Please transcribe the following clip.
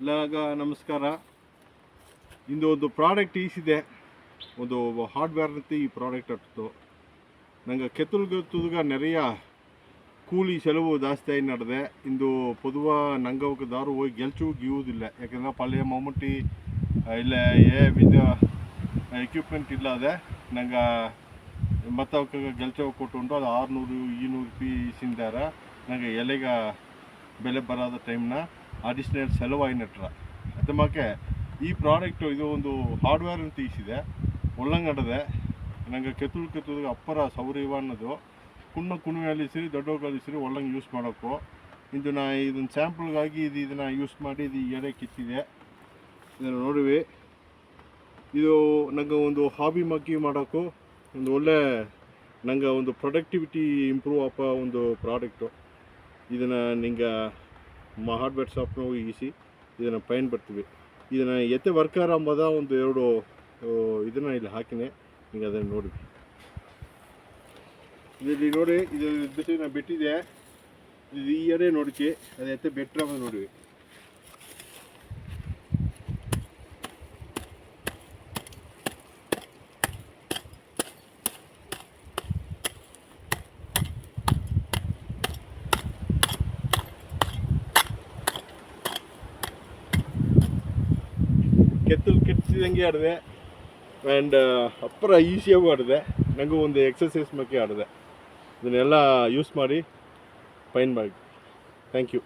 ಎಲ್ಲಾಗ ನಮಸ್ಕಾರ. ಇಂದು ಒಂದು ಪ್ರಾಡಕ್ಟ್ ಈಸಿದೆ, ಒಂದು ಹಾರ್ಡ್ವೇರ್ ಅಂತ ಈ ಪ್ರಾಡಕ್ಟ್ ಅಟ್ಟು ನಂಗೆ ಕೆತ್ತುಲ್ಗ ನೆರೆಯ ಕೂಲಿ ಸೆಲವು ಜಾಸ್ತಿ ಆಗಿ ನಡೆದೆ. ಇಂದು ಪೊದುವ ನಂಗೆ ದಾರು ಹೋಗಿ ಗೆಲ್ಚು ಗಿಯುವುದಿಲ್ಲ, ಯಾಕಂದ್ರೆ ಪಳೆಯ ಮಮ್ಮಟಿ ಇಲ್ಲ ವಿಧ ಎಕ್ವಿಪ್ಮೆಂಟ್ ಇಲ್ಲದೆ ನಂಗೆ ಮತ್ತೆ ಗೆಲ್ಚೋ ಕೊಟ್ಟು ಅದು 600-200 ರೂಪಾಯಿ ಇಸಿಂದಾರ ನಂಗೆ ಎಲೆಗ ಬೆಲೆ ಬರೋದ ಟೈಮ್ನ ಅಡಿಷ್ನಲ್ ಸೆಲವಾಯಿ ನಟ್ರ ಅದಕ್ಕೆ ಈ ಪ್ರಾಡಕ್ಟು ಇದು ಒಂದು ಹಾರ್ಡ್ವೇರ್ ಅಂತ ಈಸಿದೆ ಒಳ್ಳಂಗಡದೆ ನಂಗೆ ಕೆತ್ತುಲ್ಗೆ ಅಪ್ಪರ ಸೌರ್ಯವ ಅನ್ನೋದು ಕುಣಿಯಲ್ಲಿ ಸಿರಿ ದೊಡ್ಡೋಗಲ್ಲಿ ಸಿರಿ ಒಳ್ಳಂಗೆ ಯೂಸ್ ಮಾಡೋಕ್ಕೂ ಇದನ್ನು ಸ್ಯಾಂಪಲ್ಗಾಗಿ ಇದನ್ನು ಯೂಸ್ ಮಾಡಿ ಇದು ಎಲೆ ಕಿತ್ತಿದೆ. ಇದನ್ನು ನೋಡಿವಿ, ಇದು ನಂಗೆ ಒಂದು ಹಾಬಿ ಮಗ್ಗಿ ಮಾಡೋಕ್ಕೂ ಒಂದು ಒಳ್ಳೆ ನಂಗೆ ಒಂದು ಪ್ರೊಡಕ್ಟಿವಿಟಿ ಇಂಪ್ರೂವ್ ಆಗೋ ಒಂದು ಪ್ರಾಡಕ್ಟು. ಇದನ್ನು ನಿಂಗೆ ಹಾರ್ಡ್ವೇರ್ ಶಾಪ್ನ ಹೋಗಿ ಈಸಿ ಇದನ್ನು ಪೈನ್ ಬರ್ತೀವಿ. ಇದನ್ನು ಎತ್ತೆ ವರ್ಕರ್ ಅಂಬೋದ ಒಂದು 2 ಇದನ್ನು ಇಲ್ಲಿ ಹಾಕಿನೇ ನಿಂಗೆ ಅದನ್ನು ನೋಡಿ. ಇದರಲ್ಲಿ ನೋಡಿ, ಇದು ಬಿಟ್ಟು ಬಿಟ್ಟಿದೆ, ಇದು ಈ ಎಡೆ ನೋಡಿಕೆ ಅದು ಎತ್ತೆ ಬೆಟ್ರ ನೋಡಿವಿ. ಕೆತ್ತಿದಂಗೆ ಆಡಿದೆ ಆ್ಯಂಡ್ ಅಪ್ಪರ ಈಸಿಯಾಗೂ ಆಡಿದೆ. ನನಗೂ ಒಂದು ಎಕ್ಸಸೈಸ್ ಬಗ್ಗೆ ಆಡಿದೆ. ಇದನ್ನೆಲ್ಲ ಯೂಸ್ ಮಾಡಿ ಫೈನ್ ಮಾಡಿ. Thank you.